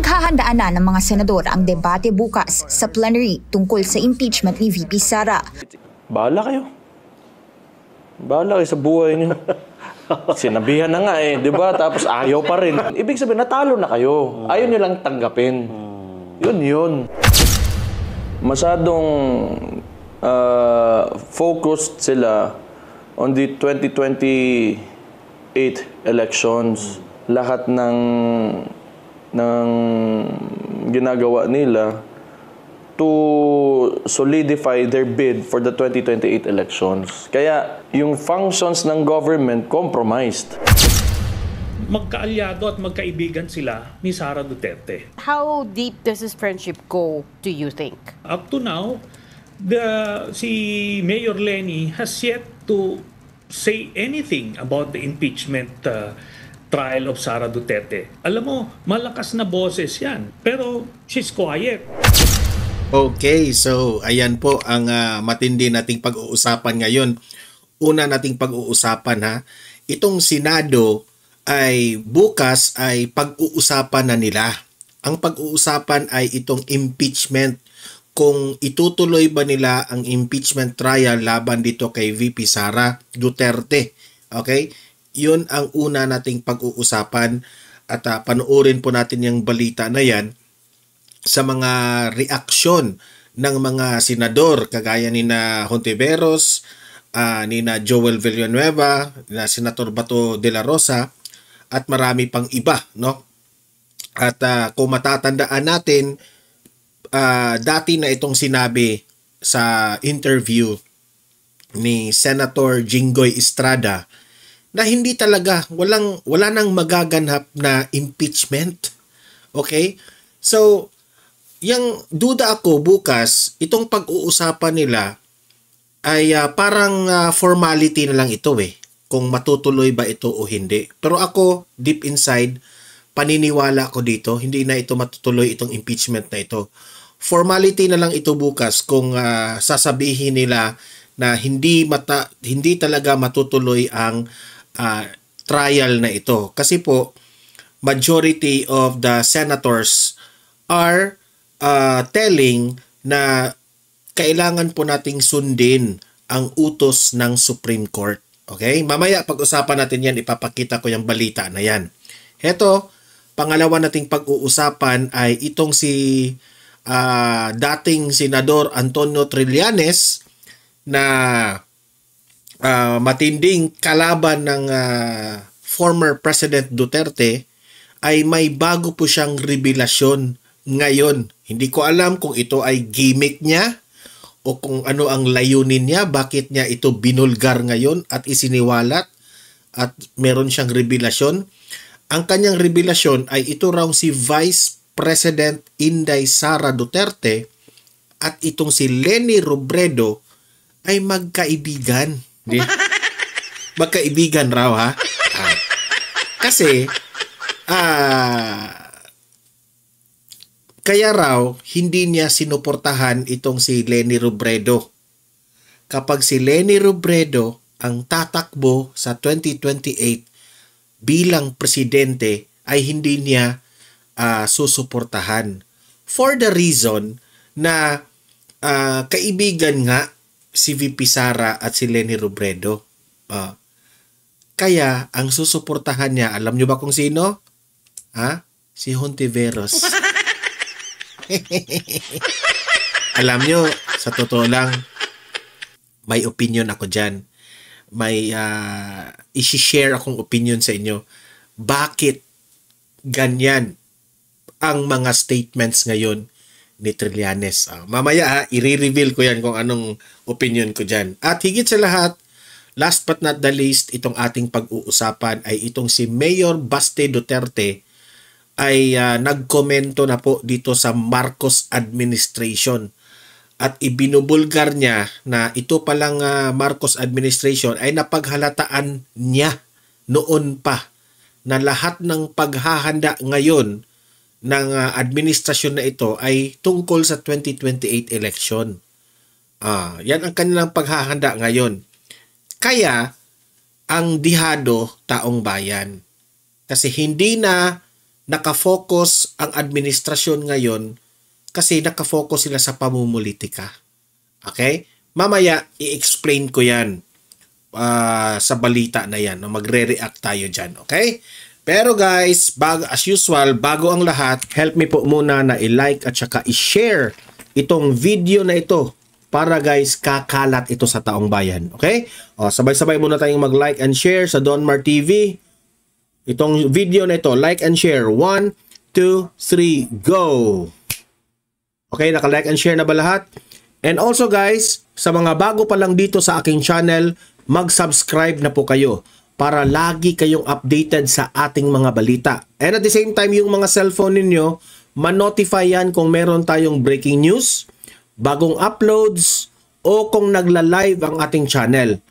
Pinaghahandaan na ng mga senador ang debate bukas sa plenary tungkol sa impeachment ni VP Sara. Bahala kayo. Bahala kayo sa buhay niyo. Sinabihan na nga di ba? Tapos ayaw pa rin. Ibig sabihin, natalo na kayo. Ayaw niyo lang tanggapin. Yun. Masyadong focused sila on the 2028 elections. Lahat ng ginagawa nila to solidify their bid for the 2028 elections. Kaya yung functions ng government compromised. Magkaalyado at magkaibigan sila ni Sara Duterte. How deep does this friendship go, do you think? Up to now, si Mayor Leni has yet to say anything about the impeachment trial of Sara Duterte. Alam mo, malakas na boses yan, pero she's quiet. Okay, so ayan po ang matindi nating pag-uusapan ngayon. Una nating pag-uusapan itong Senado ay bukas ay pag-uusapan na nila. Ang pag-uusapan ay itong impeachment. Kung itutuloy ba nila ang impeachment trial laban dito kay VP Sara Duterte. Okay? Yun ang una nating pag-uusapan at panoorin po natin yung balita na yan sa mga reaksyon ng mga senador kagaya ni na Hontiveros, ni na Joel Villanueva, na Senator Bato de la Rosa at marami pang iba, no? At kung matatandaan natin, dati na itong sinabi sa interview ni Senator Jinggoy Estrada na hindi talaga, wala nang magaganap na impeachment. Okay? So, yung duda ako bukas, itong pag-uusapan nila ay parang formality na lang ito kung matutuloy ba ito o hindi. Pero ako, deep inside, paniniwala ko dito, hindi na ito matutuloy itong impeachment na ito. Formality na lang ito bukas kung sasabihin nila na hindi talaga matutuloy ang trial na ito. Kasi po, majority of the senators are telling na kailangan po nating sundin ang utos ng Supreme Court. Okay? Mamaya pag-usapan natin yan, ipapakita ko yung balita na yan. Heto, pangalawa nating pag-uusapan ay itong si dating Senador Antonio Trillanes na matinding kalaban ng former President Duterte ay may bago po siyang revelasyon ngayon. Hindi ko alam kung ito ay gimmick niya o kung ano ang layunin niya, bakit niya ito binulgar ngayon at isiniwalat at meron siyang revelasyon. Ang kanyang revelasyon ay ito raw si Vice President Inday Sara Duterte at itong si Leni Robredo ay magkaibigan. Magkaibigan raw Kasi kaya raw hindi niya sinuportahan itong si Leni Robredo. Kapag si Leni Robredo ang tatakbo sa 2028 bilang presidente ay hindi niya susuportahan. For the reason na kaibigan nga si VP Sara at si Leni Robredo. Kaya ang susuportahan niya, alam niyo ba kung sino? Si Hontiveros. Alam niyo, sa totoo lang, may opinion ako dyan. May isi-share akong opinion sa inyo. Bakit ganyan ang mga statements ngayon ni Trillanes? Mamaya i-reveal ko yan kung anong opinion ko dyan. At higit sa lahat, last but not the least, itong ating pag-uusapan ay itong si Mayor Baste Duterte ay nagkomento na po dito sa Marcos administration at ibinubulgar niya na ito palang Marcos administration ay napaghalataan niya noon pa na lahat ng paghahanda ngayon ng administrasyon na ito ay tungkol sa 2028 election. Yan ang kanilang paghahanda ngayon. Kaya ang dihado taong bayan. Kasi hindi na nakafocus ang administrasyon ngayon kasi nakafocus sila sa pamumulitika. Okay? Mamaya, i-explain ko yan sa balita na yan. Magre-react tayo dyan. Okay? Pero guys, as usual, bago ang lahat, help me po muna na i-like at saka i-share itong video na ito para guys, kakalat ito sa taong bayan. Okay? O, sabay-sabay muna tayong mag-like and share sa Donmar TV. Itong video na ito, like and share. 1, 2, 3, go! Okay, naka-like and share na ba lahat? And also guys, sa mga bago pa lang dito sa aking channel, mag-subscribe na po kayo para lagi kayong updated sa ating mga balita. And at the same time, yung mga cellphone ninyo, ma-notify yan kung meron tayong breaking news, bagong uploads, o kung nagla-live ang ating channel.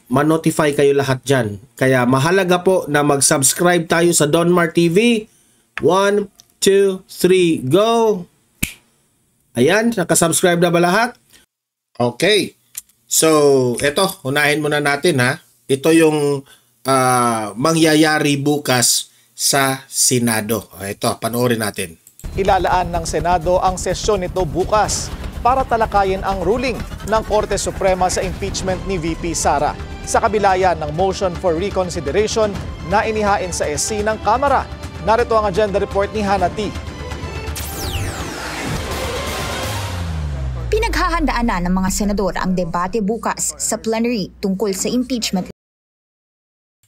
Ma-notify kayo lahat dyan. Kaya mahalaga po na mag-subscribe tayo sa Donmar TV. 1, 2, 3, go! Ayan, nakasubscribe na ba lahat? Okay. So, eto, unahin muna natin ha. Ito yung mangyayari bukas sa Senado. Ito, panoorin natin. Ilalaan ng Senado ang sesyon nito bukas para talakayin ang ruling ng Korte Suprema sa impeachment ni VP Sara. Sa kabila yan ng motion for reconsideration na inihain sa SC ng Kamara. Narito ang agenda report ni Hannah T. Pinaghahandaan na ng mga senador ang debate bukas sa plenary tungkol sa impeachment.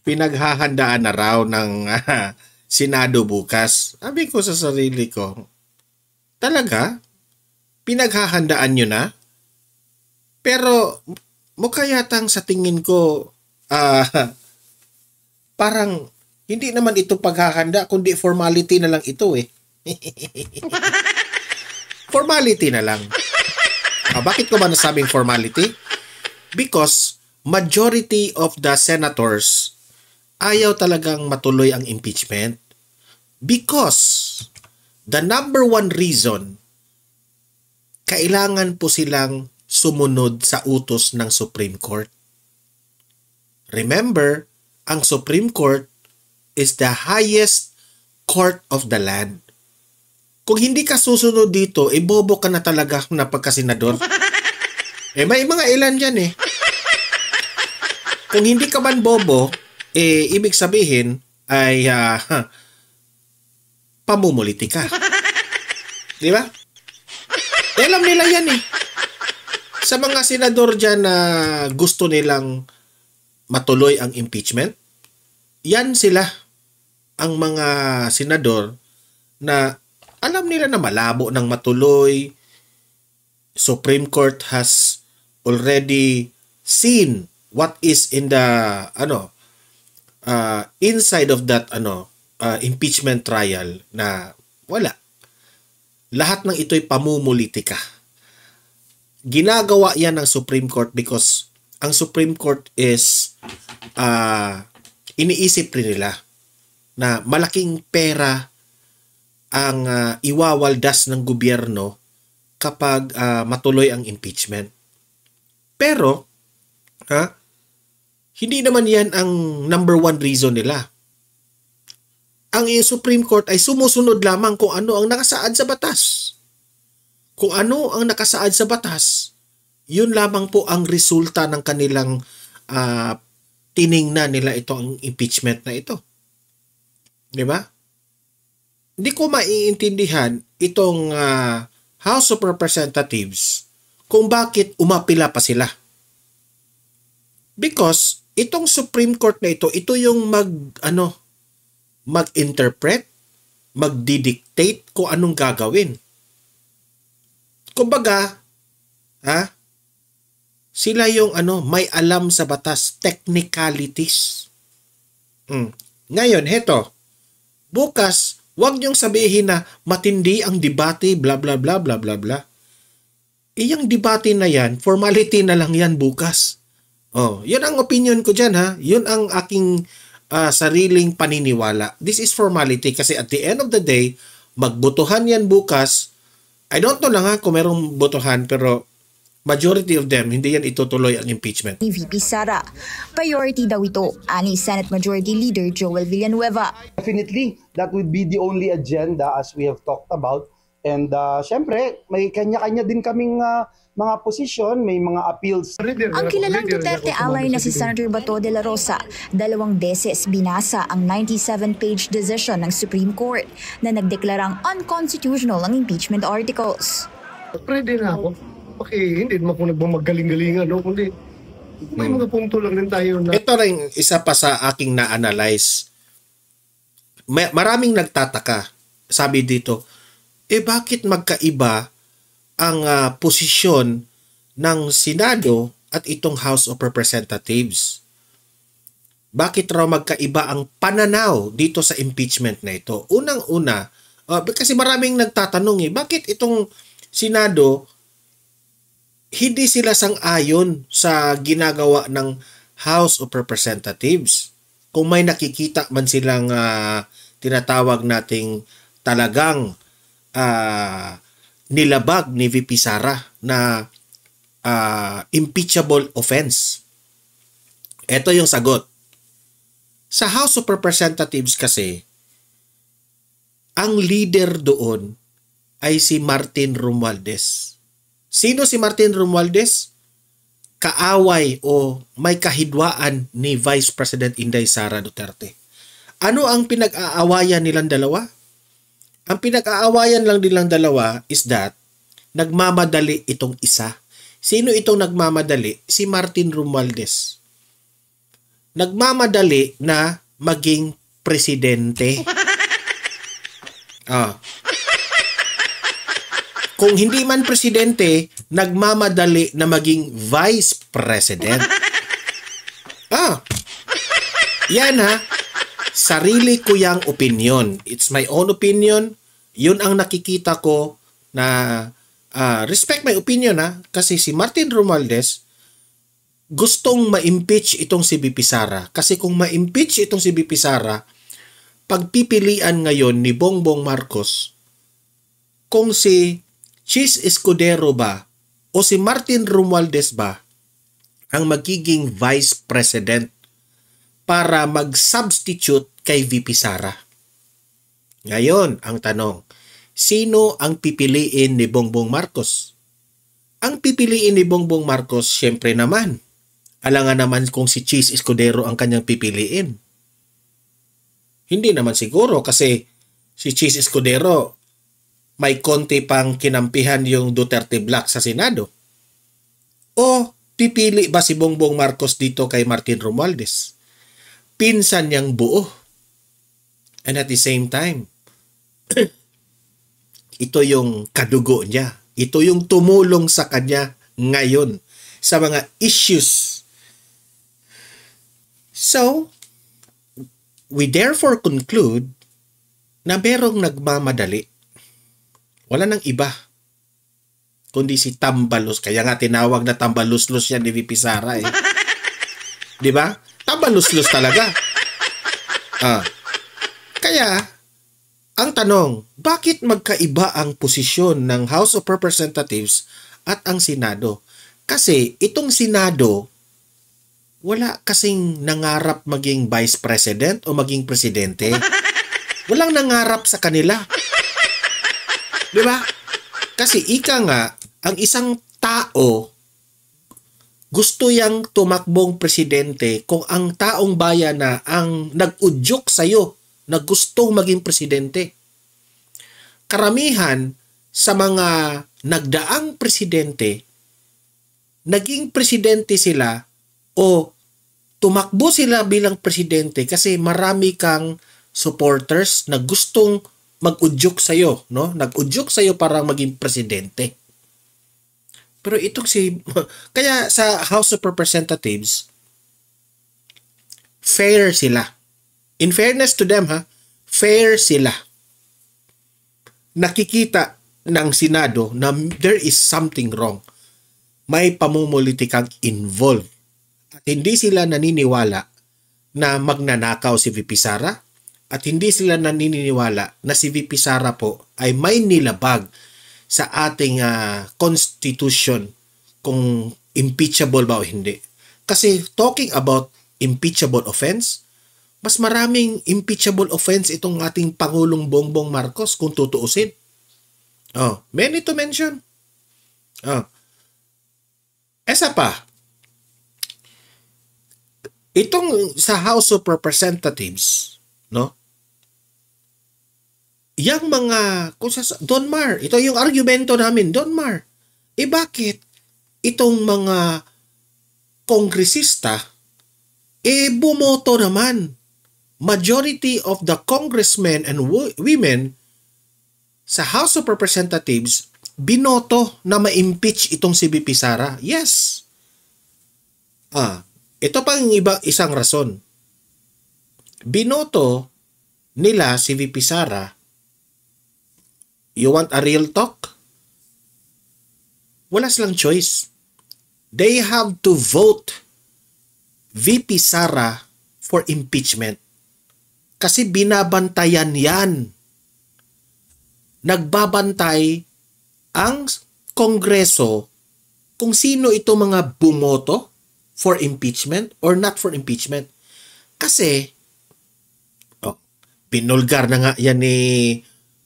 Pinaghahandaan na raw ng Senado bukas. Sabi ko sa sarili ko, talaga? Pinaghahandaan nyo na? Pero mukha yatang sa tingin ko, parang hindi naman ito paghahanda, kundi formality na lang ito eh. Formality na lang. Bakit ko ba nasabing formality? Because majority of the senators ayaw talagang matuloy ang impeachment. Because the number one reason, kailangan po silang sumunod sa utos ng Supreme Court. Remember, ang Supreme Court is the highest court of the land. Kung hindi ka susunod dito, bobo ka na talaga na pagkasenador. May mga ilan dyan eh. Kung hindi ka man bobo, ibig sabihin ay pamumuliti ka. Di ba? Alam nila yan eh. Sa mga senador dyan na gusto nilang matuloy ang impeachment, yan sila ang mga senador na alam nila na malabo ng matuloy. Supreme Court has already seen what is in the inside of that impeachment trial na wala. Lahat ng ito'y pamumulitika. Ginagawa yan ng Supreme Court because ang Supreme Court is iniisip rin nila na malaking pera ang iwawaldas ng gobyerno kapag matuloy ang impeachment. Pero, hindi naman yan ang number one reason nila. Ang Supreme Court ay sumusunod lamang kung ano ang nakasaad sa batas. Kung ano ang nakasaad sa batas, yun lamang po ang resulta ng kanilang tiningnan nila ito ang impeachment na ito. Di ba? Hindi ko maiintindihan itong House of Representatives kung bakit umapila pa sila. Because itong Supreme Court na ito yung mag-interpret, magdidictate kung anong gagawin. Kumbaga, sila yung may alam sa batas, technicalities. Ngayon, heto, bukas, huwag niyong sabihin na matindi ang debate, bla bla bla bla bla bla. Iyang debate na yan, formality na lang yan bukas. Yun ang opinion ko dyan ha. Yun ang aking sariling paniniwala. This is formality kasi at the end of the day, magbotohan yan bukas. I don't know lang ha kung merong botohan pero majority of them, hindi yan itutuloy ang impeachment. Ni VP Sara. Priority daw ito, ani Senate Majority Leader Joel Villanueva. Definitely, that would be the only agenda as we have talked about. And syempre, may kanya-kanya din kaming mga posisyon, may mga appeals. Ang kilalang Duterte ally na si Senator Bato de la Rosa, 2 beses binasa ang 97-page decision ng Supreme Court na nagdeklarang unconstitutional ang impeachment articles. Pwede na ako. Okay, hindi naman ako nagmamagaling-galingan, no? Kundi may mga punto lang din tayo na... Ito rin isa pa sa aking na-analyze. Maraming nagtataka. Sabi dito, bakit magkaiba ang posisyon ng Senado at itong House of Representatives? Bakit raw magkaiba ang pananaw dito sa impeachment na ito? Unang-una, kasi maraming nagtatanong bakit itong Senado hindi sila sang-ayon sa ginagawa ng House of Representatives? Kung may nakikita man silang tinatawag nating talagang nilabag ni VP Sara na impeachable offense. Ito yung sagot. Sa House of Representatives kasi, ang leader doon ay si Martin Romualdez. Sino si Martin Romualdez? Kaaway o may kahidwaan ni Vice President Inday Sara Duterte. Ano ang pinag-aawayan nilang dalawa? Ang pinag-aawayan lang nilang dalawa is that nagmamadali itong isa. Sino itong nagmamadali? Si Martin Romualdez. Nagmamadali na maging presidente. Kung hindi man presidente, nagmamadali na maging vice president. Yan sarili ko yang opinion. It's my own opinion. Yun ang nakikita ko na respect my opinion kasi si Martin Romualdez gustong ma-impeach itong si VP Sara. Kasi kung ma-impeach itong si VP Sara, pagpipilian ngayon ni Bongbong Marcos kung si Chis Escudero ba o si Martin Romualdez ba ang magiging vice president para mag-substitute kay VP Sara. Ngayon, ang tanong, sino ang pipiliin ni Bongbong Marcos? Ang pipiliin ni Bongbong Marcos, syempre naman, alangan naman kung si Chis Escudero ang kanyang pipiliin. Hindi naman siguro kasi si Chis Escudero may konti pang kinampihan yung Duterte Black sa Senado. O pipili ba si Bongbong Marcos dito kay Martin Romualdez? Pinsan niyang buo. And at the same time, ito yung kadugo niya. Ito yung tumulong sa kanya ngayon sa mga issues. So, we therefore conclude na merong nagmamadali. Wala nang iba kundi si Tambalus. Kaya nga tinawag na Tambaluslus yan ni VP Sara Di ba? Tambaluslus talaga. Kaya, ang tanong, bakit magkaiba ang posisyon ng House of Representatives at ang Senado? Kasi itong Senado, wala kasing nangarap maging Vice President o maging Presidente. Walang nangarap sa kanila. Di ba? Kasi ika nga, ang isang tao gusto yang tumakbong presidente kung ang taong bayan na ang nag-udyok sa'yo na gustong maging presidente. Karamihan sa mga nagdaang presidente, naging presidente sila o tumakbo sila bilang presidente kasi marami kang supporters na gustong mag-udyok sa'yo, no? Nag-udyok sa'yo para maging presidente. Pero itong kaya sa House of Representatives, fair sila. In fairness to them, fair sila. Nakikita ng Senado na there is something wrong. May pamumulitikang involved. At hindi sila naniniwala na magnanakaw si VP Sara. At hindi sila naniniwala na si VP Sara po ay may nilabag sa ating constitution kung impeachable ba o hindi. Kasi talking about impeachable offense, mas maraming impeachable offense itong ating Pangulong Bongbong Marcos kung tutuusin. Many to mention. Esa pa, itong sa House of Representatives, no? Yang mga, Don Mar, ito yung argumento namin, Don Mar, bakit itong mga kongresista, bumoto naman. Majority of the congressmen and women sa House of Representatives, binoto na ma-impeach itong si VP Sara. Yes. Ito pang isang rason. Binoto nila si VP Sara. You want a real talk? Wala silang choice. They have to vote VP Sara for impeachment. Kasi binabantayan yan. Nagbabantay ang Kongreso kung sino ito mga bumoto for impeachment or not for impeachment. Kasi, pinulgar na nga yan ni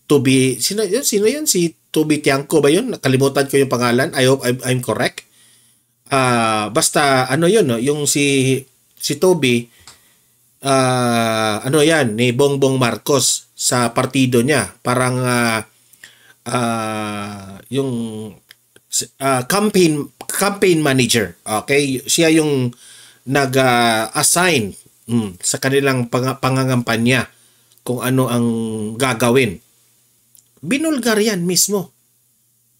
Toby, sino yun? Si Toby Tiangco ba yun? Nakalimutan ko yung pangalan. I hope I'm correct. Basta, yun, no? Yung si Toby, yan, ni Bongbong Marcos sa partido niya. Parang, yung campaign manager. Okay? Siya yung nag-assign sa kanilang pangangampanya kung ano ang gagawin. Binulgar yan mismo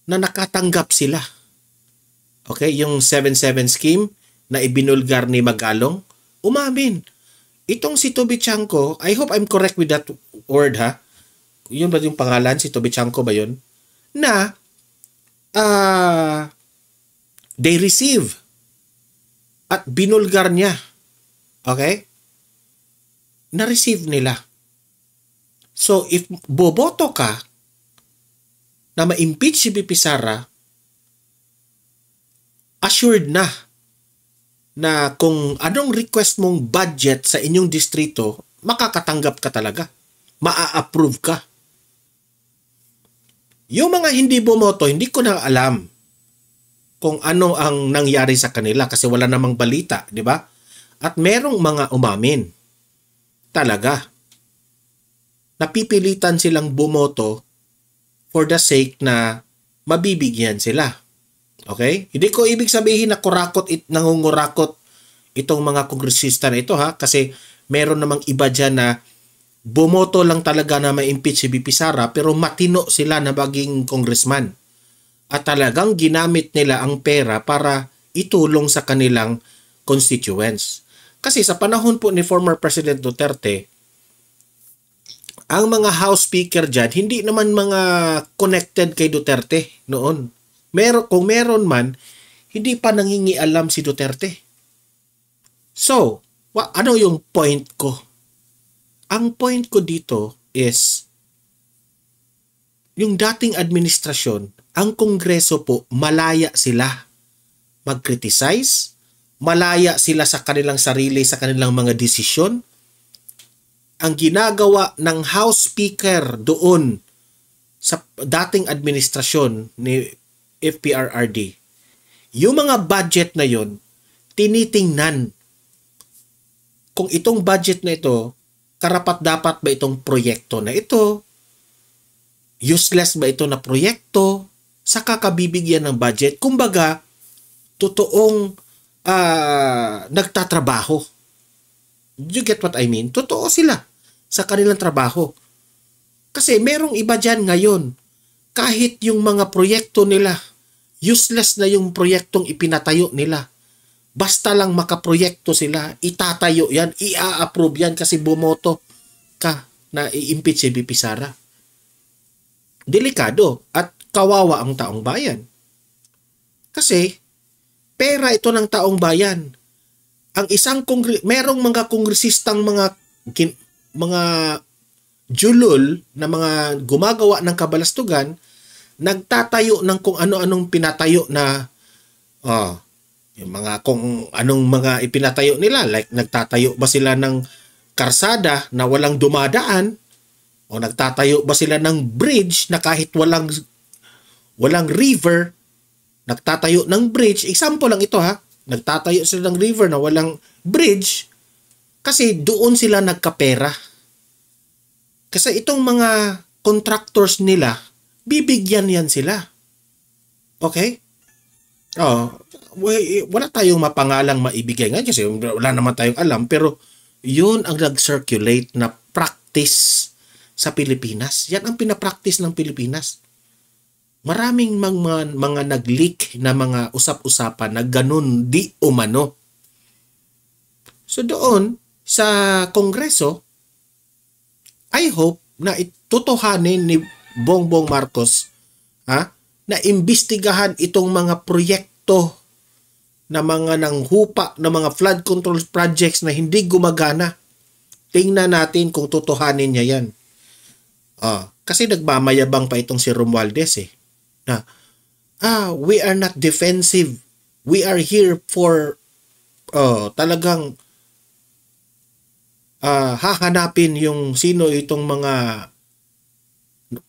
na nakatanggap sila. Okay? Yung 7-7 scheme na ibinulgar ni Magalong, umamin. Itong si Toby Tiangco, I hope I'm correct with that word, ha? Yun ba yung pangalan? Si Toby Tiangco ba yun? Na they receive at binulgar niya. Okay? Na-receive nila. So, if boboto ka na ma-impeach si VP Sara, assured na kung anong request mong budget sa inyong distrito, makakatanggap ka talaga. Maa-approve ka. Yung mga hindi bumoto, hindi ko na alam kung ano ang nangyari sa kanila kasi wala namang balita, di ba? At merong mga umamin. Talaga. Napipilitan silang bumoto for the sake na mabibigyan sila. Okay? Hindi ko ibig sabihin na nangungurakot itong mga kongresista na ito, ha? Kasi meron namang iba dyan na bumoto lang talaga na ma-impeach si VP Sara pero matino sila na maging congressman. At talagang ginamit nila ang pera para itulong sa kanilang constituents. Kasi sa panahon po ni former President Duterte, ang mga House Speaker dyan, hindi naman mga connected kay Duterte noon. Kung meron man, hindi pa nangingialam si Duterte. So, ano yung point ko? Ang point ko dito is, yung dating administrasyon, ang Kongreso po, malaya sila mag-criticize, malaya sila sa kanilang sarili, sa kanilang mga desisyon. Ang ginagawa ng House Speaker doon sa dating administrasyon ni FPRRD, yung mga budget na yon, tinitingnan kung itong budget na ito, karapat-dapat ba itong proyekto na ito, useless ba ito na proyekto, saka kabibigyan ng budget. Kumbaga, totoong nagtatrabaho. You get what I mean? Totoo sila sa kanilang trabaho. Kasi merong iba dyan ngayon, kahit yung mga proyekto nila, useless na yung proyektong ipinatayo nila. Basta lang makaproyekto sila, itatayo yan, i-approve yan kasi bumoto ka na i-impeach si VP Sara. Delikado at kawawa ang taong bayan. Kasi pera ito ng taong bayan. Ang isang merong mga kongresistang mga julul na mga gumagawa ng kabalastugan, nagtatayo ng kung ano-anong pinatayo na Oh, yung mga kung anong mga ipinatayo nila, like nagtatayo ba sila ng karsada na walang dumadaan o nagtatayo ba sila ng bridge na kahit walang river, nagtatayo ng bridge. Example lang ito ha. Nagtatayo sila ng river na walang bridge kasi doon sila nagkapera. Kasi itong mga contractors nila, bibigyan yan sila. Okay? Oh, wala tayong mapangalang maibigay nga kasi wala naman tayong alam, pero yun ang nag-circulate na practice sa Pilipinas. Yan ang pinapractice ng Pilipinas. Maraming mga nag-leak na mga usap-usapan na ganun di umano. So doon sa Kongreso, I hope na itutuhanin ni Bongbong Marcos na imbestigahan itong mga proyekto na mga nanghupa na mga flood control projects na hindi gumagana. Tingnan natin kung tutuhanin niya yan. Kasi nagmamayabang pa itong si Romualdez we are not defensive. We are here for talagang hahanapin yung sino itong mga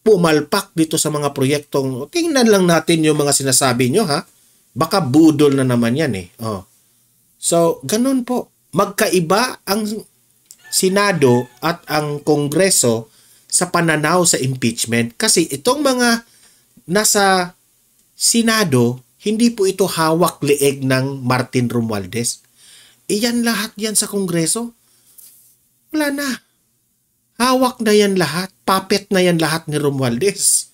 pumalpak dito sa mga proyektong. Tingnan lang natin yung mga sinasabi nyo ha. Baka budol na naman yan eh. So, ganun po. Magkaiba ang Senado at ang Kongreso sa pananaw sa impeachment. Kasi itong mga nasa Senado, hindi po ito hawak leeg ng Martin Romualdez. Iyan lahat yan sa Kongreso. Wala na. Hawak na yan lahat. Puppet na yan lahat ni Romualdez.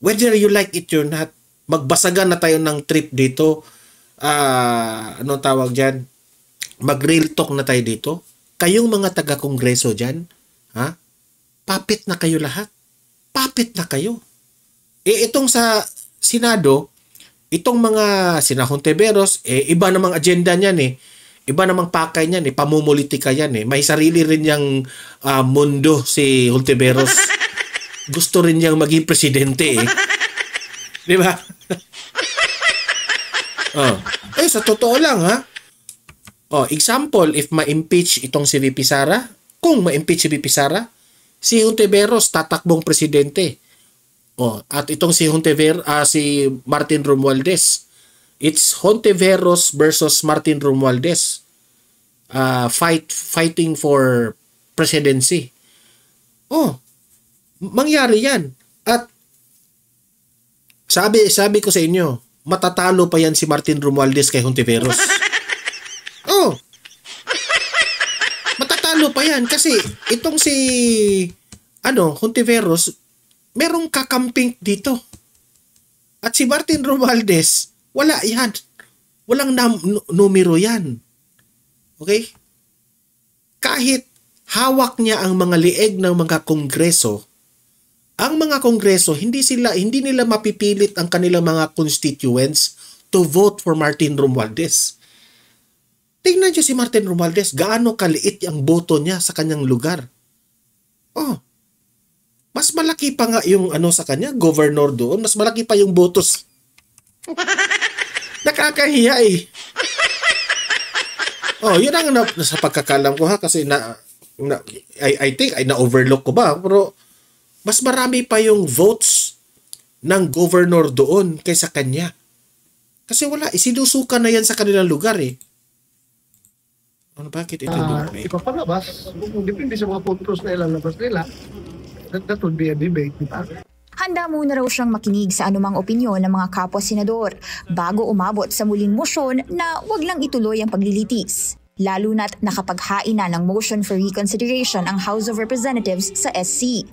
Whether you like it or not, magbasagan na tayo ng trip dito. Ano tawag dyan? Mag-real talk na tayo dito. Kayong mga taga-kongreso dyan, puppet na kayo lahat. Puppet na kayo. Itong sa Senado, itong mga sina Hontiveros, iba namang agenda niyan eh. Iba namang pakay niyan eh. Pamumulitika yan eh. May sarili rin niyang mundo si Hontiveros. Gusto rin niyang maging presidente eh. Di ba? Sa totoo lang ha. Example, if ma-impeach itong si VP Sara, kung ma-impeach si VP Sara, si Hontiveros tatakbong presidente. At itong si si Martin Romualdez, it's Hontiveros versus Martin Romualdez. Fighting for presidency. Mangyari yan. At sabi ko sa inyo, matatalo pa yan si Martin Romualdez kay Hontiveros. Matatalo pa yan kasi itong si Hontiveros, merong kakamping dito. At si Martin Romualdez, wala yan. Walang numero yan. Okay? Kahit hawak niya ang mga lieg ng mga kongreso, ang mga kongreso, hindi nila mapipilit ang kanilang mga constituents to vote for Martin Romualdez. Tingnan niyo si Martin Romualdez, gaano kaliit ang boto niya sa kanyang lugar. Mas malaki pa nga yung sa kanya, governor doon, mas malaki pa yung botos. Nakakahiya eh. Yun ang sa pagkakalam ko ha, kasi I think na-overlook ko ba, pero mas marami pa yung votes ng governor doon kaysa kanya. Kasi wala, isinusuka na yan sa kanilang lugar eh. Bakit ito? Ipapalabas, depende sa mga puntos na ilalabas nila. That would be a debate, di ba? Handa muna raw siyang makinig sa anumang opinyon ng mga kapwa-senador bago umabot sa muling motion na wag lang ituloy ang paglilitis. Lalo na't nakapaghain na ng motion for reconsideration ang House of Representatives sa SC.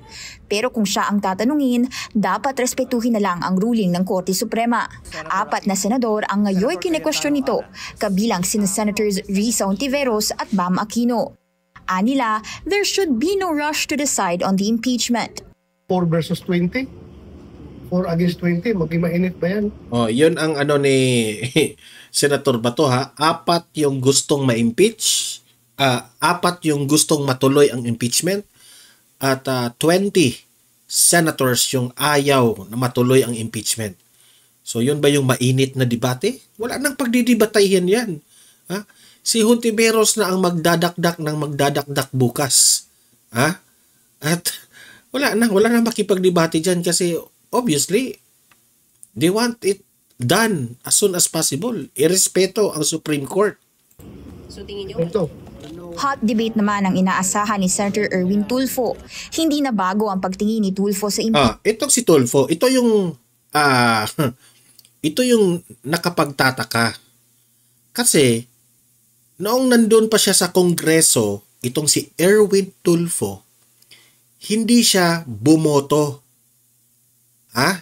Pero kung siya ang tatanungin, dapat respetuhin na lang ang ruling ng Korte Suprema. 4 na senador ang ngayon kinekwestiyon nito, kabilang sina Senators Risa Hontiveros at Bam Aquino. Anila, there should be no rush to decide on the impeachment. 4 versus 20? 4 against 20? Maging-mainit ba yan? Yun ang ni Senator Bato ha. 4 yung gustong ma-impeach. 4 yung gustong matuloy ang impeachment. At 20 senators yung ayaw na matuloy ang impeachment. So yun ba yung mainit na debate? Wala nang pagdidibatayan yan. Ha? Si Hontiveros na ang magdadakdak ng magdadakdak bukas. Ha? At wala na makipagdebate dyan kasi obviously they want it done as soon as possible. Irespeto ang Supreme Court. So tingin niyo? Ito. Hot debate naman ang inaasahan ni Senator Erwin Tulfo. Hindi na bago ang pagtingin ni Tulfo sa Itong si Tulfo, ito yung ito yung nakapagtataka. Kasi noong nandun pa siya sa Kongreso, itong si Erwin Tulfo, hindi siya bumoto.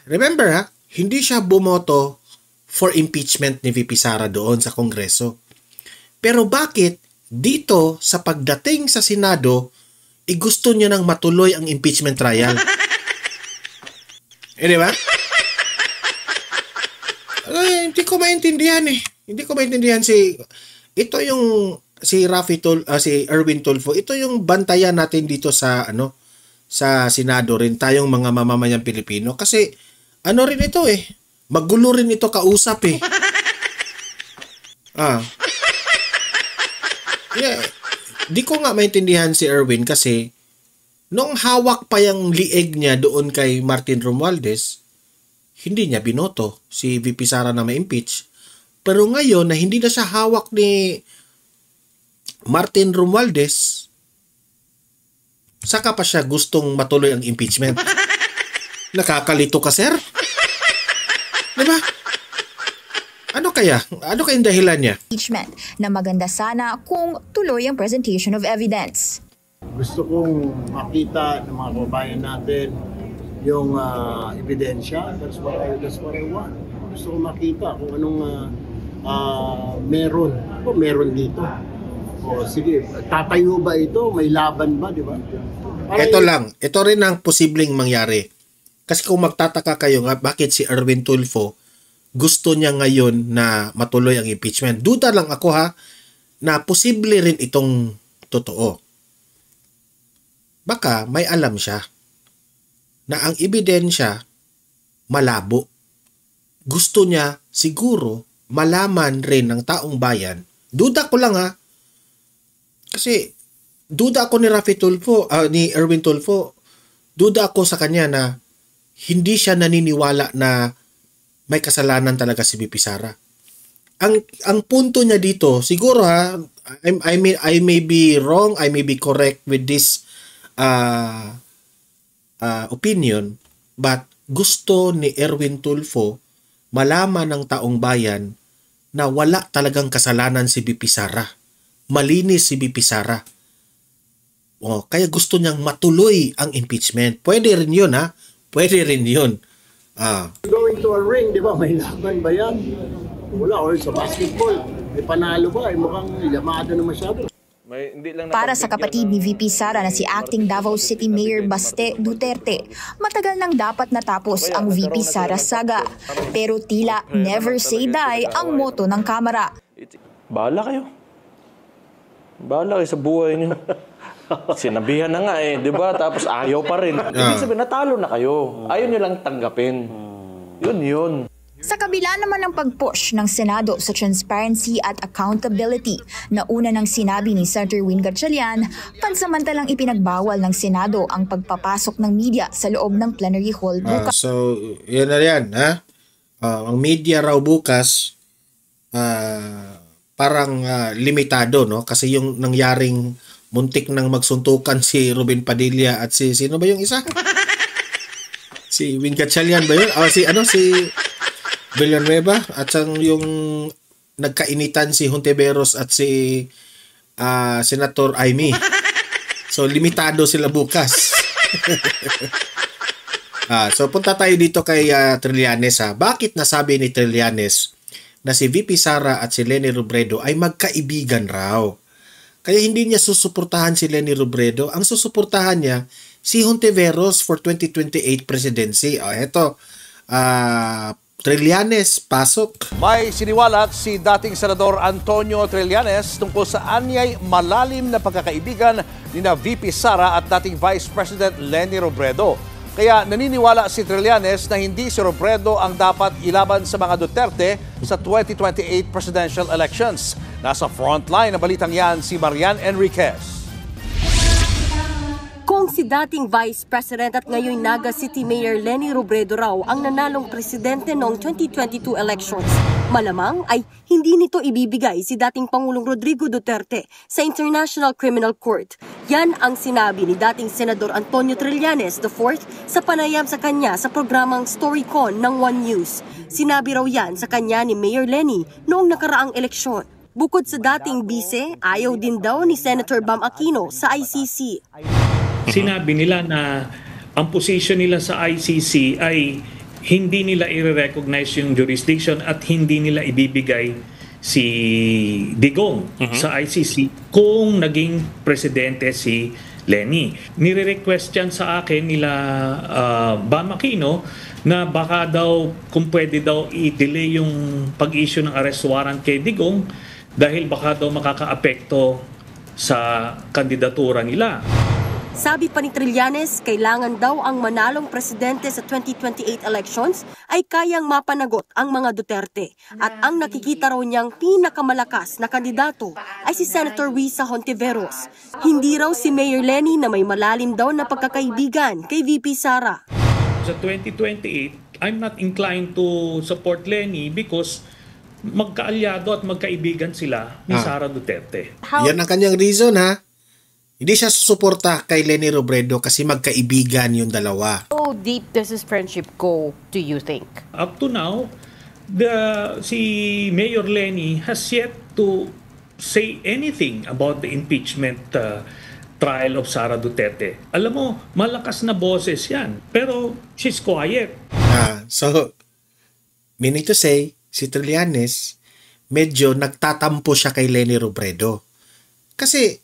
Remember hindi siya bumoto for impeachment ni VP Sara doon sa Kongreso. Pero bakit dito sa pagdating sa Senado, gusto niya nang matuloy ang impeachment trial? Di ba? Hindi ko maintindihan Hindi ko maintindihan si Erwin Tulfo. Ito yung bantayan natin dito sa sa Senado rin, tayong mga mamamayang Pilipino, kasi rin ito magulo rin ito kausap Di ko nga maintindihan si Erwin kasi nung hawak pa yung lieg niya doon kay Martin Romualdez, hindi niya binoto si VP Sara na ma-impeach. Pero ngayon na hindi na siya hawak ni Martin Romualdez, saka pa siya gustong matuloy ang impeachment. Nakakalito ka, sir? Diba? Ano kayang dahilan niya? impeachment na maganda sana kung tuloy ang presentation of evidence. Gusto kong makita ng mga kababayan natin yung ebidensya. That's what I want. Gusto kong makita kung anong meron dito. O sige, tatayo ba ito? May laban ba, di ba? Ito rin ang posibleng mangyari. Kasi kung magtataka kayo nga bakit si Erwin Tulfo gusto niya ngayon na matuloy ang impeachment. Duda lang ako na posible rin itong totoo. Baka may alam siya na ang ebidensya malabo. Gusto niya siguro malaman rin ng taong bayan. Duda ko lang kasi duda ako ni Erwin Tulfo. Duda ako sa kanya na hindi siya naniniwala na may kasalanan talaga si VP Sara. Ang punto niya dito, siguro I may be wrong, I may be correct with this opinion, but gusto ni Erwin Tulfo malaman ng taong bayan na wala talagang kasalanan si VP Sara. Malinis si VP Sara. Kaya gusto niyang matuloy ang impeachment. Pwede rin yun, Pwede rin yun. Going to a ring, di ba? May laban ba yan? Wala. Or sa basketball, may panalo ba? Mukhang yamada na masyado. Para sa kapatid ni VP Sara na si Acting Davao City Mayor Baste Duterte, matagal nang dapat natapos ang VP Sara saga. Pero tila never say die ang moto ng Kamara. Bahala kayo sa buhay niyo. Sinabihan na nga di ba? Tapos ayaw pa rin. Ibig sabihin, natalo na kayo. Ayaw nyo lang tanggapin. Yun. Sa kabila naman ng pag-push ng Senado sa transparency at accountability na una nang sinabi ni Senator Win Gatchalian, pansamantalang ipinagbawal ng Senado ang pagpapasok ng media sa loob ng plenary hall bukas. So, yan na yan. Ang media raw bukas, parang limitado, no? Kasi yung nangyaring muntik nang magsuntukan si Ruben Padilla at sino ba yung isa? Si Win Gatchalian ba yun? Si Villanueva at yung nagkainitan si Hontiveros at si Senator Amy. So limitado sila bukas. So punta tayo dito kay Trillanes. Bakit nasabi ni Trillanes na si VP Sara at si Leni Robredo ay magkaibigan raw? Kaya hindi niya susuportahan si Leni Robredo. Ang susuportahan niya, si Hontiveros for 2028 presidency. Eto, Trillanes, pasok. May siniwalat si dating Senador Antonio Trillanes tungkol sa anyay malalim na pagkakaibigan ni na VP Sara at dating Vice President Leni Robredo. Kaya naniniwala si Trillanes na hindi si Robredo ang dapat ilaban sa mga Duterte sa 2028 presidential elections. Nasa frontline ng balitang yan si Marian Enriquez. Kung si dating Vice President at ngayon Naga City Mayor Leni Robredo raw ang nanalong presidente noong 2022 elections, malamang ay hindi nito ibibigay si dating Pangulong Rodrigo Duterte sa International Criminal Court. Yan ang sinabi ni dating Senador Antonio Trillanes IV sa panayam sa kanya sa programang Storycon ng One News. Sinabi raw yan sa kanya ni Mayor Leni noong nakaraang eleksyon. Bukod sa dating bise, ayaw din daw ni Senator Bam Aquino sa ICC. Sinabi nila na ang position nila sa ICC ay hindi nila i-recognize yung jurisdiction at hindi nila ibibigay si Digong sa ICC kung naging presidente si Leni. Nire-request yan sa akin nila Bam Aquino na baka daw kung pwede daw i-delay yung pag-issue ng arrest warrant kay Digong dahil baka daw makakaapekto sa kandidatura nila. Sabi pa ni Trillanes, kailangan daw ang manalong presidente sa 2028 elections ay kayang mapanagot ang mga Duterte. At ang nakikita raw niyang pinakamalakas na kandidato ay si Senator Risa Hontiveros. Hindi raw si Mayor Leni na may malalim daw na pagkakaibigan kay VP Sara. Sa 2028, I'm not inclined to support Leni because magkaalyado at magkaibigan sila ni Sara Duterte. Yan ang kanyang reason, ha? Hindi siya susuporta kay Leni Robredo kasi magkaibigan yung dalawa. How deep does this friendship go, do you think? Up to now, si Mayor Leni has yet to say anything about the impeachment trial of Sara Duterte. Alam mo, malakas na boses yan. Pero she's quiet. So, meaning to say, si Trillanes, medyo nagtatampo siya kay Leni Robredo. Kasi,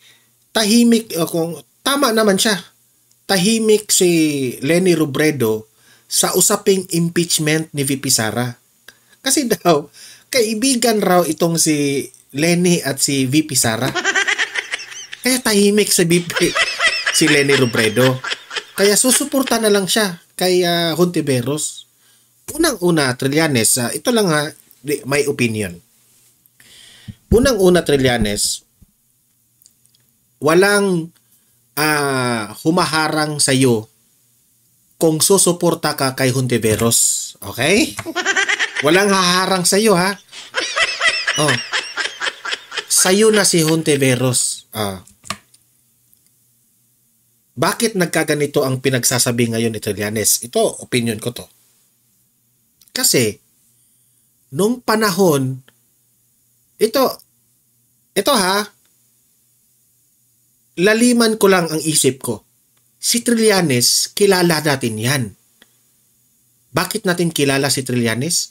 tahimik, kung tama naman siya, tahimik si Leni Robredo sa usaping impeachment ni VP Sara. Kasi daw, kaibigan raw itong si Leni at si VP Sara. Kaya tahimik si Leni Robredo. Kaya susuporta na lang siya kay Hontiveros. Unang-una, Trillanes, ito lang ha, my opinion. Unang-una, Trillanes, walang humaharang sa iyo kung susuporta ka kay Hontiveros. Okay? Walang haharang sa iyo, ha? Oh. Sa'yo na si Hontiveros. Bakit nagkaganito ang pinagsasabi ngayon ni Trillanes? Ito, opinion ko to. Kasi, nung panahon, ito ha, laliman ko lang ang isip ko. Si Trillanes, kilala natin yan. Bakit natin kilala si Trillanes?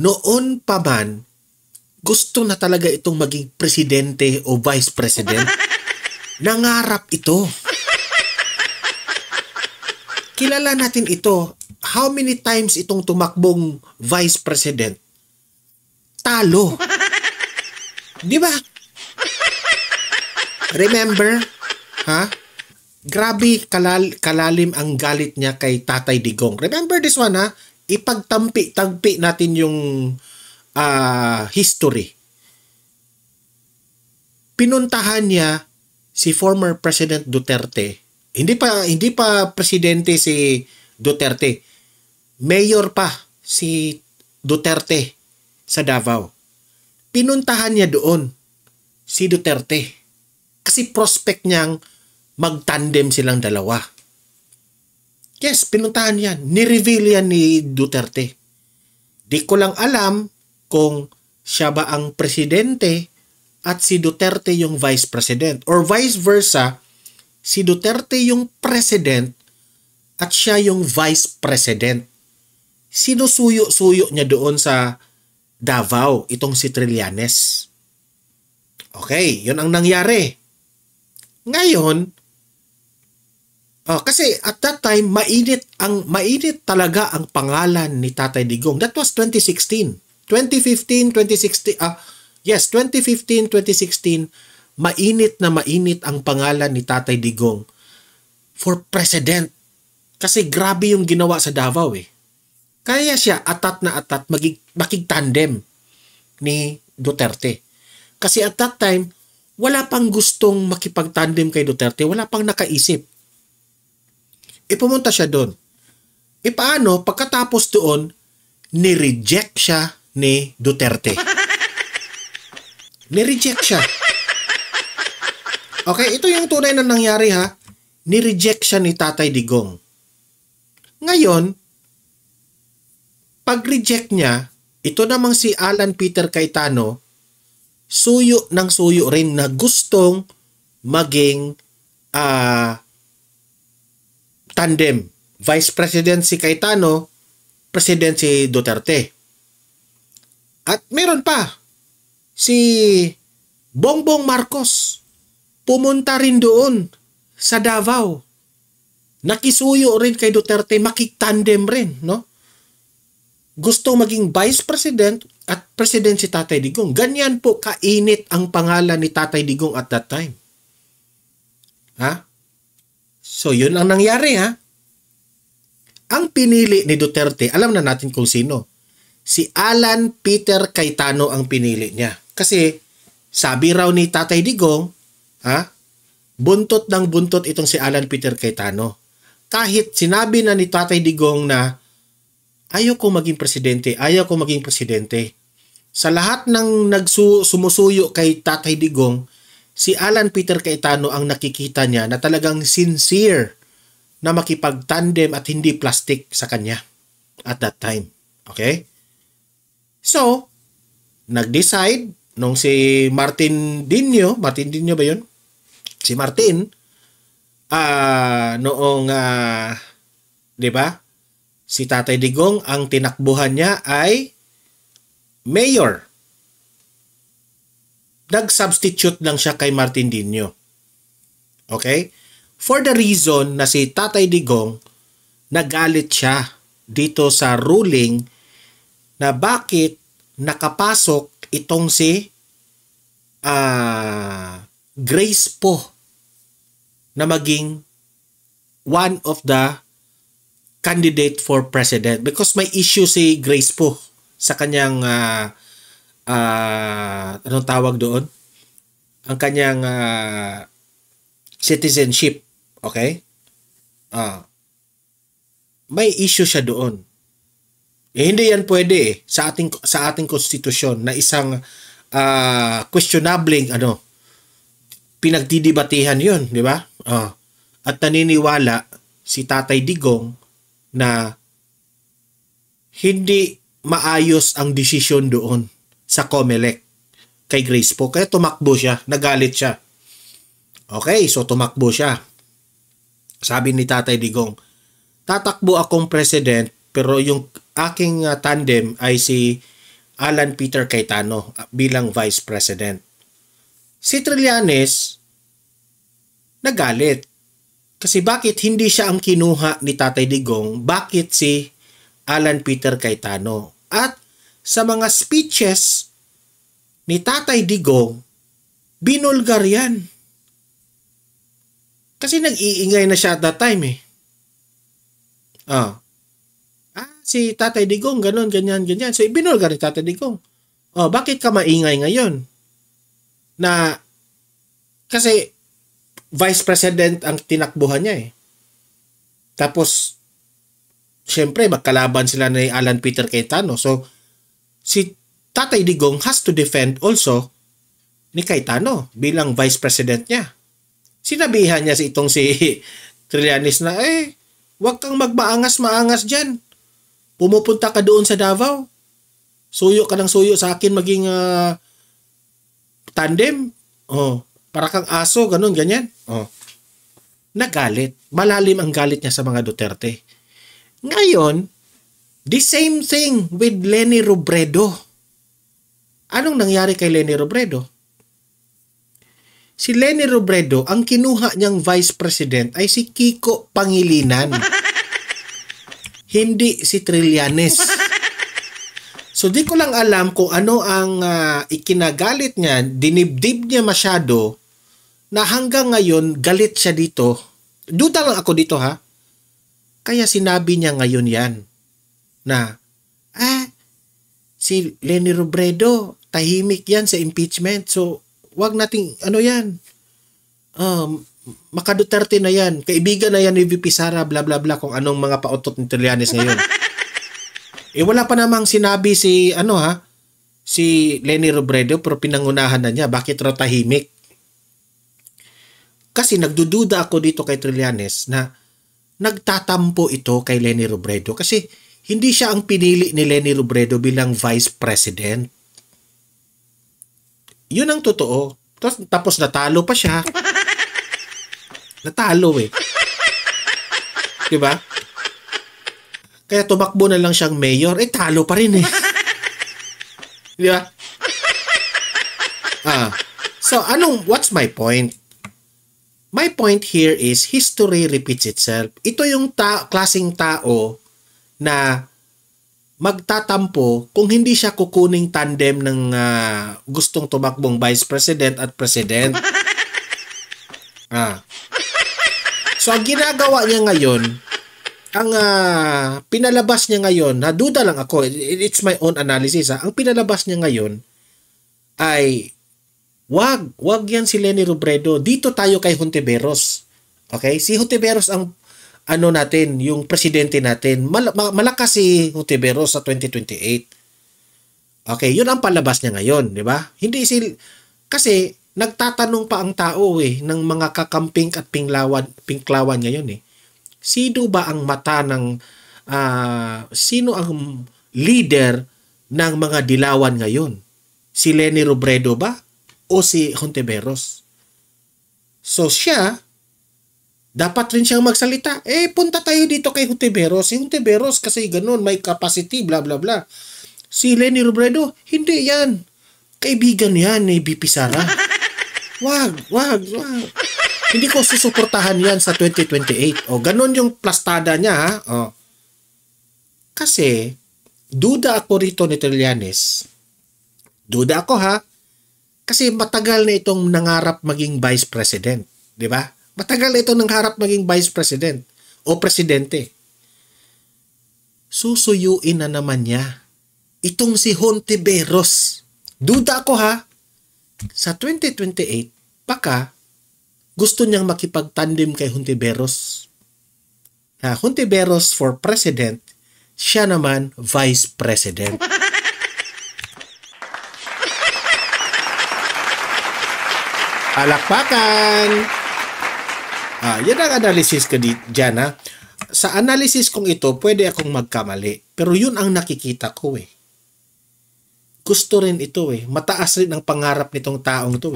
Noon pa man, gusto na talaga itong maging presidente o vice president. Nangarap ito. Kilala natin ito. How many times itong tumakbong vice president? Talo. Di ba? Remember? Ha? Grabe kalalim ang galit niya kay Tatay Digong. Remember this one, ha? Ipagtampi natin yung history. Pinuntahan niya si former President Duterte. Hindi pa presidente si Duterte. Mayor pa si Duterte sa Davao. Pinuntahan niya doon si Duterte. Kasi prospect niyang magtandem silang dalawa. Yes, pinuntahan yan. Ni-reveal yan ni Duterte. Di ko lang alam kung siya ba ang presidente at si Duterte yung vice president. Or vice versa, si Duterte yung president at siya yung vice president. Sinusuyo-suyo niya doon sa Davao, itong si Trillanes. Okay, yun ang nangyari. Ngayon, kasi at that time, mainit talaga ang pangalan ni Tatay Digong. That was 2016. 2015, 2016, 2015, 2016, mainit na mainit ang pangalan ni Tatay Digong for president. Kasi grabe yung ginawa sa Davao eh. Kaya siya atat na atat makig-tandem ni Duterte. Kasi at that time, wala pang gustong makipag-tandem kay Duterte. Wala pang nakaisip. Pumunta siya doon. Paano? Pagkatapos doon, ni-reject siya ni Duterte. Ni-reject siya. Okay, ito yung tunay na nangyari ha. Ni-reject siya ni Tatay Digong. Ngayon, pag-reject niya, ito namang si Alan Peter Cayetano, suyo ng suyo rin na gustong maging tandem. Vice President si Cayetano, President si Duterte. At meron pa, si Bongbong Marcos, pumunta rin doon sa Davao. Nakisuyo rin kay Duterte, makitandem rin, no? Gusto maging Vice President at President si Tatay Digong. Ganyan po kainit ang pangalan ni Tatay Digong at that time. Ha? So, yun ang nangyari, ha? Ang pinili ni Duterte, alam na natin kung sino. Si Alan Peter Cayetano ang pinili niya. Kasi, sabi raw ni Tatay Digong, ha? Buntot ng buntot itong si Alan Peter Cayetano. Kahit sinabi na ni Tatay Digong na ayaw ko maging presidente, ayaw ko maging presidente. Sa lahat ng sumusuyo kay Tatay Digong, si Alan Peter Cayetano ang nakikita niya na talagang sincere na makipag-tandem at hindi plastic sa kanya at that time. Okay? So, nag-decide nung si Martin Dino ba yun? Si Martin, noong, di ba? Si Tatay Digong, ang tinakbuhan niya ay mayor. Nag-substitute lang siya kay Martin Dino. Okay? For the reason na si Tatay Digong, nagalit siya dito sa ruling na bakit nakapasok itong si Grace Poe na maging one of the candidate for president because may issue si Grace Poe sa kanyang anong tawag doon? Ang kanyang citizenship. Okay? May issue siya doon. Hindi yan pwede sa ating konstitusyon na isang questionable pinagdidebatehan yun, di ba? At naniniwala si Tatay Digong na hindi maayos ang desisyon doon sa COMELEC kay Grace Poe. Kaya tumakbo siya, nagalit siya. Okay, so tumakbo siya. Sabi ni Tatay Digong, tatakbo akong president pero yung aking tandem ay si Alan Peter Cayetano bilang vice president. Si Trillanes nagalit. Kasi bakit hindi siya ang kinuha ni Tatay Digong? Bakit si Alan Peter Cayetano? At sa mga speeches ni Tatay Digong, binulgar yan. Kasi nag-iingay na siya at that time eh. Si Tatay Digong, ganun, ganyan. So, binulgar ni Tatay Digong. Bakit ka maingay ngayon? Kasi Vice President ang tinakbuhan niya eh. Tapos, syempre, magkalaban sila ni Alan Peter Cayetano. So, si Tatay Digong has to defend also ni Cayetano bilang Vice President niya. Sinabihan niya itong si Trillanes na, huwag kang magmaangas-maangas dyan. Pumupunta ka doon sa Davao. Suyo ka ng suyo sa akin maging tandem. Para kang aso, ganun, ganyan. Nagalit. Malalim ang galit niya sa mga Duterte. Ngayon, the same thing with Leni Robredo. Anong nangyari kay Leni Robredo? Si Leni Robredo, ang kinuha niyang vice president ay si Kiko Pangilinan. Hindi si Trillanes. So, di ko lang alam kung ano ang ikinagalit niya, dinibdib niya masyado, na hanggang ngayon, galit siya dito. Duda lang ako dito ha. Kaya sinabi niya ngayon yan na, si Leni Robredo, tahimik yan sa impeachment. So, wag nating, yan, maka-Duterte na yan, kaibigan na yan ni VP Sara, bla bla bla, kung anong mga pautot ni Trillanes ngayon. Wala pa namang sinabi si, si Leni Robredo, pero pinangunahan na niya. Bakit raw tahimik? Kasi nagdududa ako dito kay Trillanes na nagtatampo ito kay Leni Robredo kasi hindi siya ang pinili ni Leni Robredo bilang Vice President. Yun ang totoo. Tapos natalo pa siya. Natalo Diba? Kaya tumakbo na lang siyang mayor, talo pa rin Diba? So, what's my point? My point here is history repeats itself. Ito yung klaseng tao na magtatampo kung hindi siya kukuning tandem ng gustong tumakbong Vice President at President. So, ang ginagawa niya ngayon, ang pinalabas niya ngayon, duda lang ako, it's my own analysis. Ang pinalabas niya ngayon ay wag yan si Leni Robredo. Dito tayo kay Hontiveros. Okay? Si Hontiveros ang natin, yung presidente natin. Malakas si Hontiveros sa 2028. Okay, yun ang palabas niya ngayon, di ba? Kasi nagtatanong pa ang tao ng mga kakamping at pinklawan ngayon Sino ba ang mata ng sino ang leader ng mga dilawan ngayon? Si Leni Robredo ba? O si Hontiveros? So siya, dapat rin siyang magsalita. Punta tayo dito kay Hontiveros. Si Hontiveros kasi ganun, may capacity, bla bla bla. Si Leni Robredo, hindi yan. Kaibigan yan ni VP Sara. Wag. Hindi ko susuportahan yan sa 2028. Ganun yung plastada niya, Kasi, duda ako rito ni Trillanes. Duda ako, Kasi matagal na itong nangarap maging Vice President. Di ba? Matagal na itong nangarap maging Vice President o Presidente. Susuyuin na naman niya itong si Hontiveros. Duda ako sa 2028, baka gusto niyang makipagtandem kay Hontiveros. Hontiveros for President, siya naman Vice President. Palakpakan! Yan ang analysis ko dyan Sa analysis kong ito, pwede akong magkamali. Pero yun ang nakikita ko Gusto rin ito Mataas rin ang pangarap nitong taong to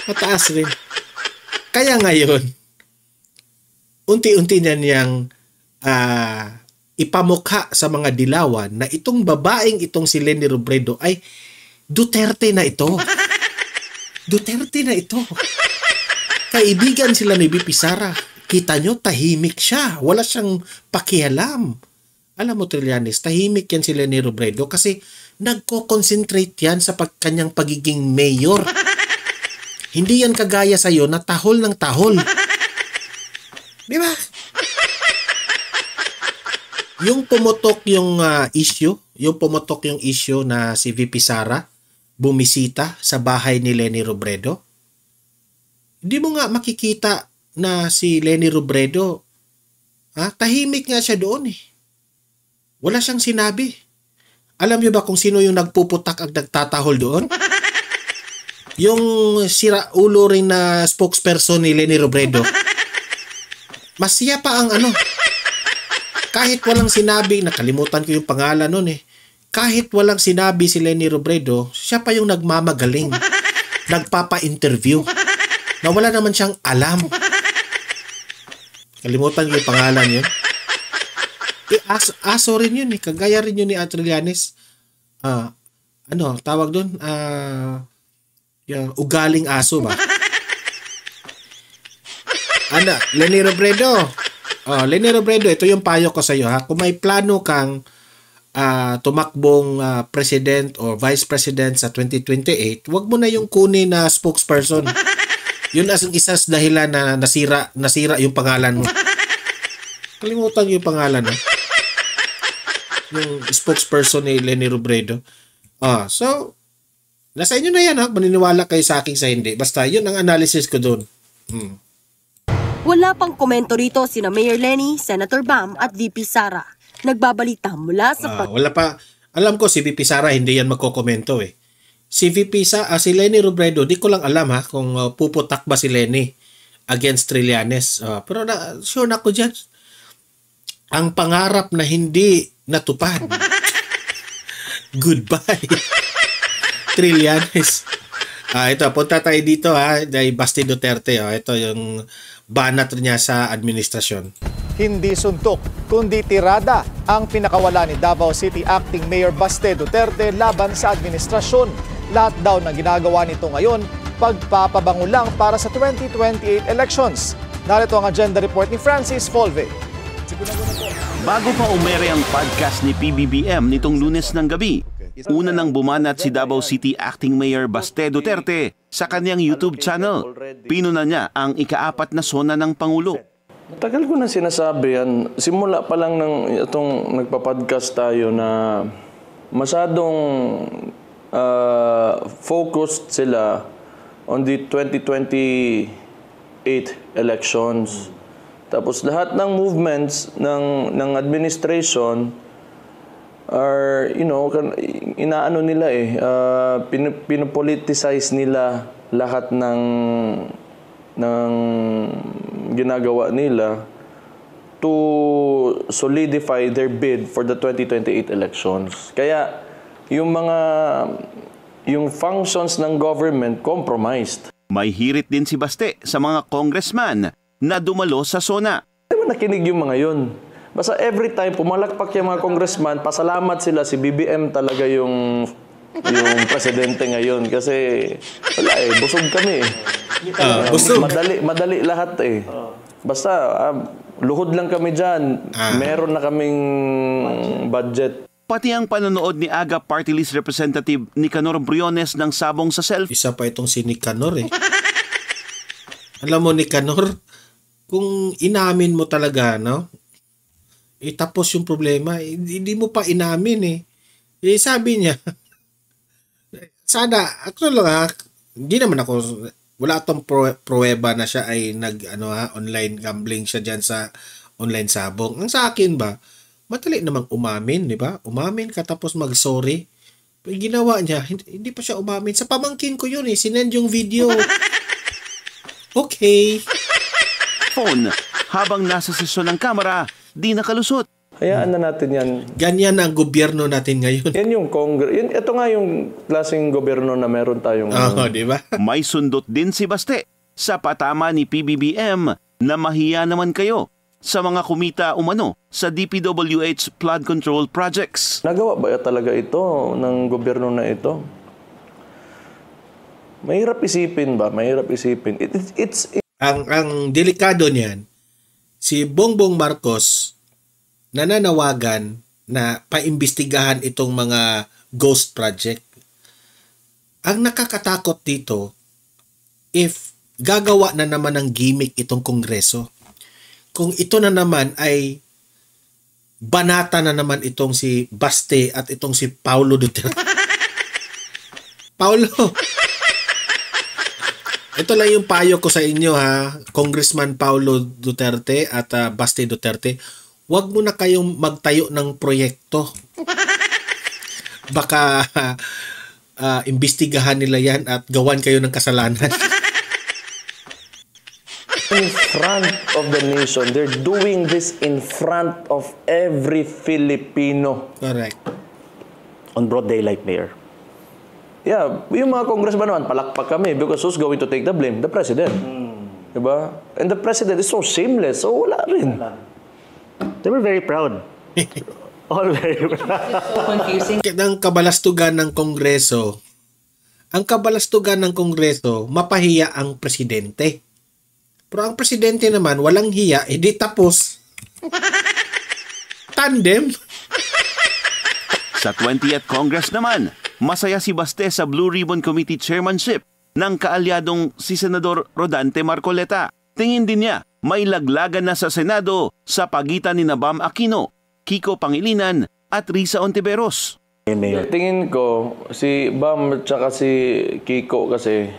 Mataas rin. Kaya ngayon, unti-unti na niyang ipamukha sa mga dilawan na itong babaeng itong si Leni Robredo ay Duterte na ito. Duterte na ito. Kaibigan sila ni VP Sara. Kita nyo, tahimik siya. Wala siyang pakialam. Alam mo, Trillanes, tahimik yan si Leni Robredo kasi nagko-concentrate yan sa kanyang pagiging mayor. Hindi yan kagaya sa'yo na tahol ng tahol. Di ba? Yung pumutok yung issue na si VP Sara bumisita sa bahay ni Leni Robredo. Hindi mo nga makikita na si Leni Robredo, tahimik nga siya doon Wala siyang sinabi. Alam niyo ba kung sino yung nagpuputak at nagtatahol doon? Yung sira ulo rin na spokesperson ni Leni Robredo. Mas siya pa ang kahit walang sinabi, nakalimutan ko yung pangalan nun Kahit walang sinabi si Leni Robredo, siya pa yung nagmamagaling. Nagpapa-interview. Na wala naman siyang alam. Kalimutan ko yung pangalan yun. Aso rin yun Kagaya rin yun ni Trillanes. Tawag doon? Yung ugaling aso ba? Leni Robredo. Leni Robredo, ito yung payo ko sa iyo Kung may plano kang tumakbong president or vice president sa 2028, wag mo na yung kunin na spokesperson. Yun as isa sa dahilan na nasira yung pangalan mo. Kalimutan yung pangalan, ha? Yung spokesperson ni Leni Robredo. So, nasa inyo na yan, ha? Maniniwala kayo sa akin sa hindi. Basta, yun ang analysis ko doon. Wala pang komento rito sina Mayor Lenny, Senator Bam at VP Sara. Nagbabalita mula sa wala pa. Alam ko si VP Sara hindi yan magkokomento eh. Si Lenny Robredo, di ko lang alam ha kung puputak ba si Lenny against Trillanes. Pero sure na ako dyan. Ang pangarap na hindi natupad. Goodbye. Trillanes. Ito, punta tayo dito ha, kay Basti Duterte. Ito yung banat niya sa administrasyon. Hindi suntok, kundi tirada ang pinakawala ni Davao City Acting Mayor Baste Duterte laban sa administrasyon. Lahat daw na ginagawa nito ngayon, pagpapabango lang para sa 2028 elections. Narito ang agenda report ni Francis Folve. Bago pa umere ang podcast ni PBBM nitong Lunes ng gabi, una nang bumanat si Davao City Acting Mayor Baste Duterte sa kanyang YouTube channel. Pinuna niya ang ika-4 na sona ng Pangulo. Tagal ko na sinasabi yan. Simula pa lang ng itong nagpa-podcast tayo na masyadong focused sila on the 2028 elections. Tapos lahat ng movements ng administration are, inaano nila pinopoliticize nila lahat ng ginagawa nila to solidify their bid for the 2028 elections. Kaya yung functions ng government compromised. May hirit din si Baste sa mga congressman na dumalo sa SONA. Hindi mo nakinig yung mga yun. Basta every time pumalakpak yung mga congressman, pasalamat sila, si BBM talaga yung presidente ngayon. Kasi wala busog kami busog. Madali lahat Basta luhod lang kami dyan. Meron na kaming budget. Pati ang panonood ni AGA Party List Representative Nicanor Briones ng sabong sa selfie. Isa pa itong si Nicanor Alam mo Nicanor, kung inamin mo talaga, no? Tapos yung problema, hindi mo pa inamin sabi niya, sana, hindi naman ako, wala itong pruweba na siya ay online gambling siya dyan sa online sabong. Ang sa akin ba, madali namang umamin, di ba? Umamin ka tapos mag-sorry. Pero ginawa niya, hindi pa siya umamin. Sa pamangkin ko yun sinend yung video. Okay. Phone, habang nasa sesyon ng kamera, di nakalusot. Hayaan na natin yan. Ganyan ang gobyerno natin ngayon. Yan yung ito nga yung klaseng gobyerno na meron tayong... di ba? May sundot din si Baste sa patama ni PBBM na mahiya naman kayo sa mga kumita umano sa DPWH flood control projects. Nagawa ba talaga ito ng gobyerno na ito? Mahirap isipin ba? Mahirap isipin. Ang delikado niyan, si Bongbong Marcos nananawagan na paimbestigahan itong mga ghost project. Ang nakakatakot dito, if gagawa na naman ng gimmick itong Kongreso, kung ito na naman ay banata na naman itong si Baste at itong si Paulo Duterte. Paulo, ito lang yung payo ko sa inyo Congressman Paulo Duterte at Baste Duterte, huwag mo na kayong magtayo ng proyekto. Baka imbestigahan nila yan at gawan kayo ng kasalanan. In front of the nation. They're doing this in front of every Filipino. Correct. On broad daylight, Mayor. Yeah, yung mga congressman naman, palakpak kami because who's going to take the blame? The president. Diba? And the president is so shameless, so wala rin. They were very proud. All very proud. So confusing. Ang kabalastugan ng Kongreso, mapahiya ang presidente. Pero ang presidente naman, walang hiya, di tapos. Tandem. Sa 20th Congress naman, masaya si Baste sa Blue Ribbon Committee chairmanship ng kaalyadong si Senador Rodante Marcoleta. Tingin din niya may laglagan na sa Senado sa pagitan ni Bam Aquino, Kiko Pangilinan at Risa Ontiveros. Tingin ko, si Bam at saka si Kiko kasi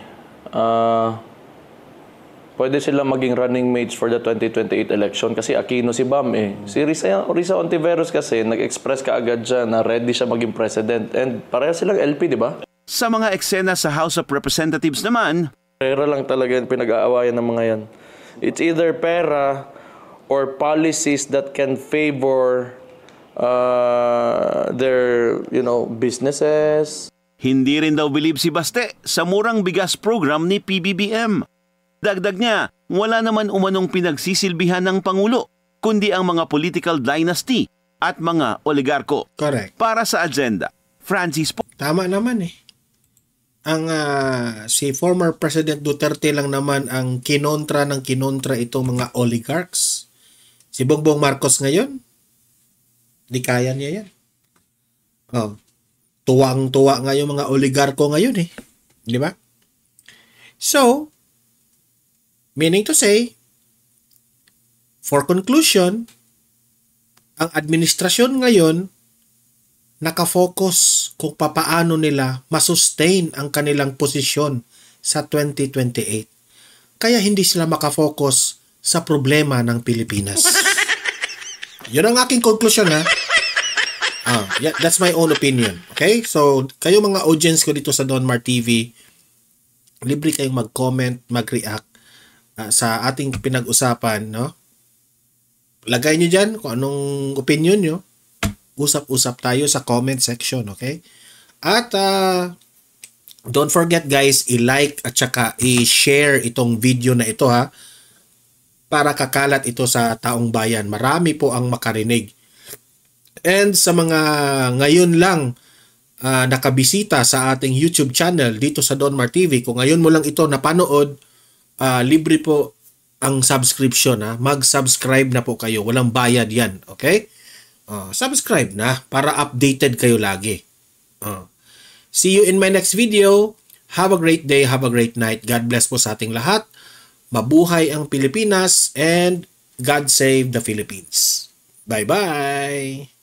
pwede sila maging running mates for the 2028 election kasi Aquino si Bam eh. Si Risa Ontiveros kasi nag-express kaagad siya na ready siya maging president and pareha silang LP, di ba? Sa mga eksena sa House of Representatives naman, pera lang talaga yung pinag-aawayan ng mga yan. It's either pera or policies that can favor their, businesses. Hindi rin daw bilib si Baste sa murang bigas program ni PBBM. Dagdag niya, wala naman umanong pinagsisilbihan ng Pangulo, kundi ang mga political dynasty at mga oligarko. Correct. Para sa agenda, Francis po. Tama naman eh. Ang si former President Duterte lang naman ang kinontra itong mga oligarchs. Si Bongbong Marcos ngayon, di kaya niya yan. Oh, tuwang-tuwa nga yung mga oligarko ngayon eh. Di ba? So, meaning to say, for conclusion, ang administrasyon ngayon nakafocus kung papaano nila masustain ang kanilang posisyon sa 2028. Kaya hindi sila makafocus sa problema ng Pilipinas. Yun ang aking conclusion ha. Yeah, that's my own opinion. Okay? So, kayo mga audience ko dito sa Donmar TV, libre kayong mag-comment, mag-react sa ating pinag-usapan, no? Lagay nyo dyan kung anong opinion nyo. Usap-usap tayo sa comment section, okay? At don't forget guys, i-like at saka i-share itong video na ito ha, para kakalat ito sa taong bayan. Marami po ang makarinig. And sa mga ngayon lang nakabisita sa ating YouTube channel dito sa Donmar TV, kung ngayon mo lang ito napanood, libre po ang subscription ha. Mag-subscribe na po kayo. Walang bayad yan, okay? Subscribe na para updated kayo lagi. See you in my next video. Have a great day, have a great night. God bless po sa ating lahat. Mabuhay ang Pilipinas and God save the Philippines. Bye-bye!